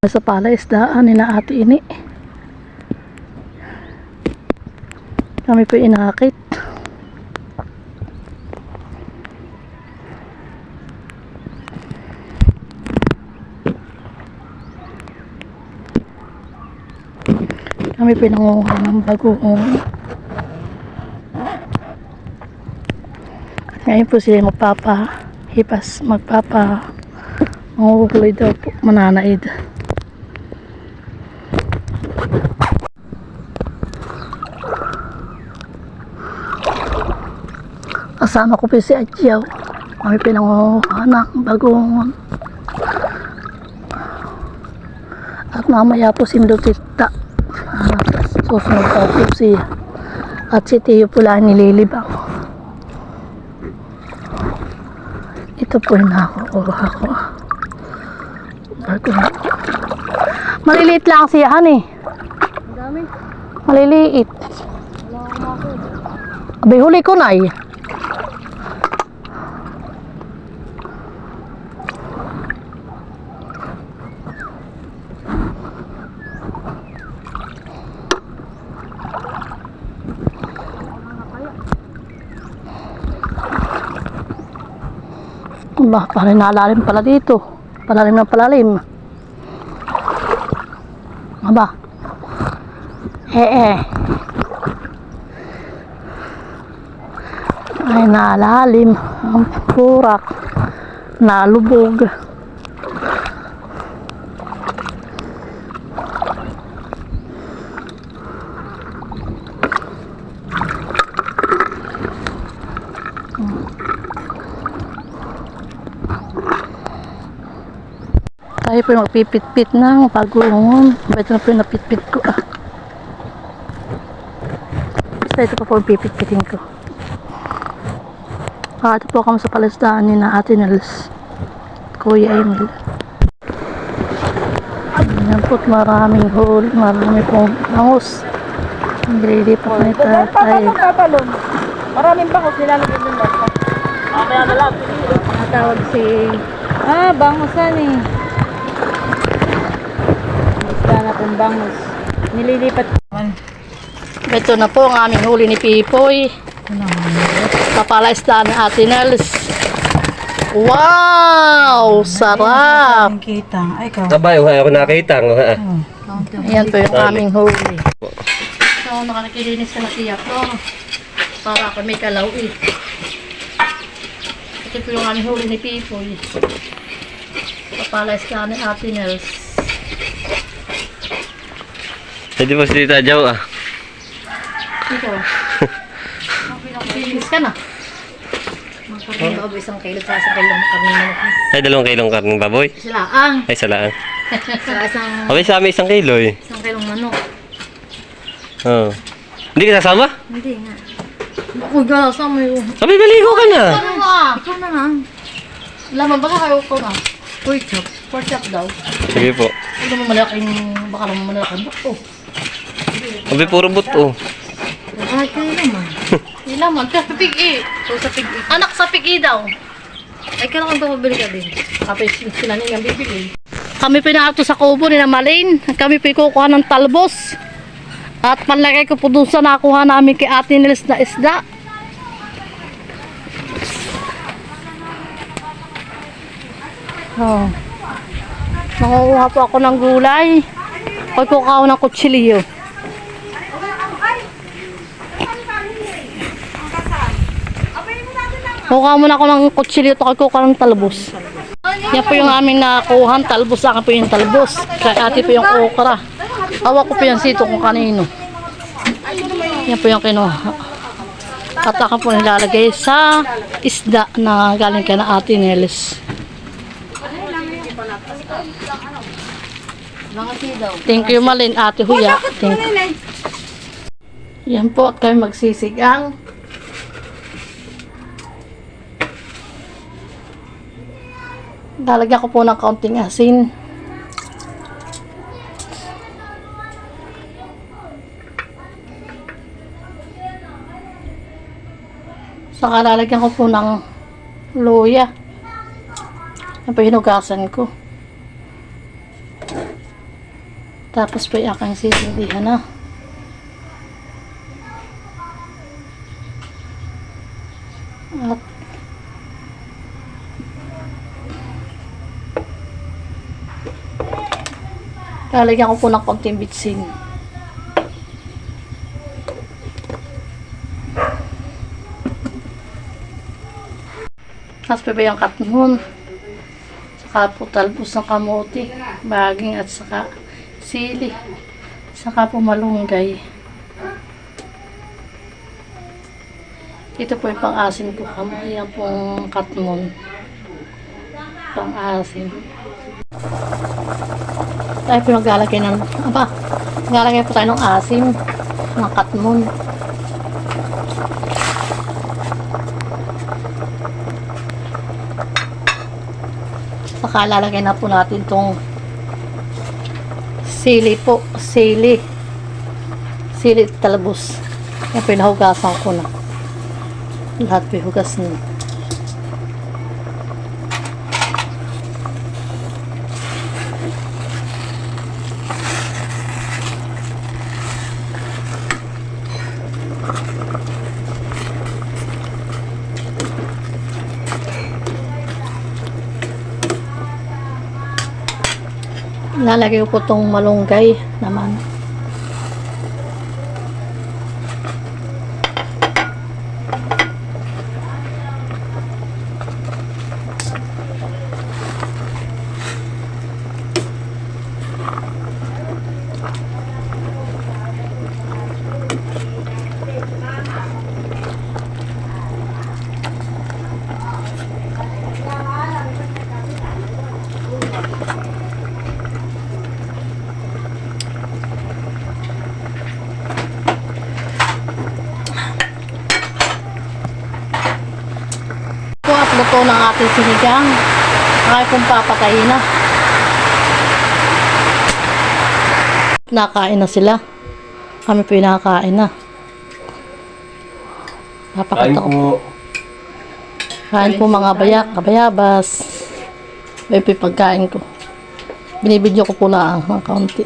Sa palaisdaan ni na ate ini. Kami po inakit. Kami pinanguha ng bagoong. Ngayon po sila magpapahipas, manguhuloy daw po, mananaid. Kasama ko po si Adjaw. Kami pinanguha ng bagoong. At mamaya po si Ndutita. Susunod po siya. At si Tiyo pula nililibang. Ito po yung nakukuha ko. Maliliit lang siya, honey. Ang dami. Maliliit. Wala akong makod. Abi, huli ko na eh. Allah, parang nalalim pala dito. Palalim ng palalim. Aba. Ay, nalalim. Ang purak. Nalubog. Tayo po magpipit-pit ng bagoong. Ito na po yung napit-pit ko. Basta ito pa po yung pipit-pitin ko. Ito po kami sa palaisdaan ni na Ate Nels, Kuya Emil. Ayan po, maraming huli, marami pong bangus. Nililipat na tatay. Maraming bangus nilalagay doon lahat. Mamaya na lang. Natawag si... bangusan eh. Basta na pong bangus. Nililipat. Ito na po ang aming huli ni Pipoy. Sa palaisdaan ni Ate Nels. Wow! Sarap! Sabay, wala ako nakita. Ayan po yung aming huli. So, nakakilinis ka na siya to. Para kami kalaw eh. Ito po yung aming huli ni Pipoy. Sa palaisdaan ni Ate Nels. Hindi po si Tita Adjaw Ito. Nakakilinis ka na. Magkaroon loob isang kilo sa isang kilong karning manok. Ay, 2 kilong karning baboy. Sila ang. Ay, salaan. Sa isang Okay, sa amin 1 kilo eh. isang kilong manok. Oo. Hindi ka nasama? Hindi nga. Uy, gala sa mo yun. Sabi, maligo ka na. Ano nga? Ikaw na lang. Laman baka kayo ko na. Pork chop. Pork chop daw. Sige po. Ano mo malaking, baka naman malaking buto. Sabi, puro buto. Ay, kayo naman. Hindi naman. Sa pig-i. So, sa pig Anak sa pig-i daw. ay, kailangan ba mabili ka din? Kapag sila niyang bibili. Kami pinaato sa kubo ni na Malin. Kami kukuha ng talbos. At panlagay ko po doon sa nakuha namin kay Ate Nels na isda. Oh. Manguha po ako ng gulay. Pagkukaw ng kutsilyo. Kukuha muna ako ng kutsilyo at kukuha ng talbos. Yan po yung aming nakuhan talbos. Akin po yung talbos. Kay ate po yung okra. Awa ko po yung sito kung kanino. Yan po yung kinuha. At akin po nilalagay sa isda na galing kay na Ate Nels. Thank you Malin, Ate Huya. Thank you. Yan po at kami magsisigang. Lalagyan ko po ng kaunting asin. Saka lalagyan ko po ng luya. Yan po hinugasan ko. Tapos po yung aking sisindihan na. At lalagyan ko po ng konting bitsin. Tapos pa ba yung katmon? Saka po talbos ng kamote, baging at saka sili. Saka po malunggay. Ito po yung pang-asim ko. Yan pong katmon. Pang-asim. Tayo po naglalagay ng, naglalagay po tayo ng asim, ng katmon. Saka lalagay na po natin tong sili po, sili talbos. Yan po yung nahugasan ko na. Lahat po yung hugas niya. Lalagay ko po itong malunggay naman. Luto ng ating sinigang. Kaya kong papatayin na. Nakain na sila. Kami po yung nakakain na. Napakita ko po. Kain po mga bayak, kabayabas. May pagkain ko. Binibidyo ko po lang ng kaunti.